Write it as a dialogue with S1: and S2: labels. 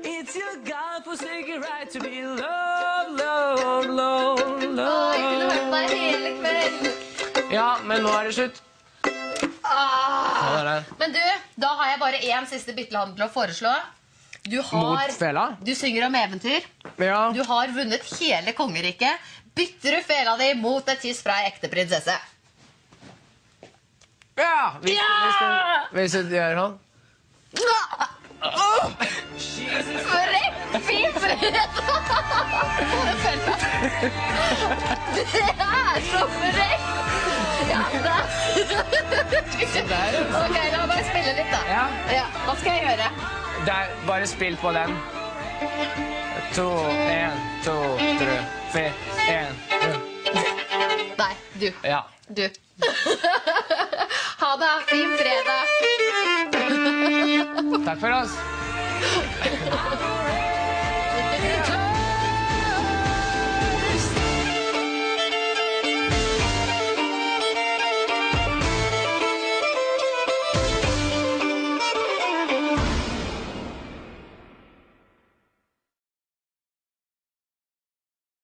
S1: It's your godforsaken right to be loved, loved, loved, loved.
S2: Jeg kunne hørt deg hele kvelden.
S1: Ja, men nå det slutt.
S2: Men du, da har jeg bare en siste byttehandel å foreslå.
S1: Mot fela?
S2: Du synger om eventyr.
S1: Ja.
S2: Du har vunnet hele kongeriket. Bytter du fela di mot et kyss fra en ekte prinsesse?
S1: Ja! Hvis du gjør sånn.
S2: Frekk, fy fredag! Det så frekk! Ja, da. Ok, la meg bare spille litt da.
S1: Ja.
S2: Hva skal jeg gjøre?
S1: Bare spill på den. 2, 1, 2, 3, 4, 1, 2.
S2: Nei, du.
S1: Ja.
S2: Du. Ha det, fin fredag.
S1: Takk for oss.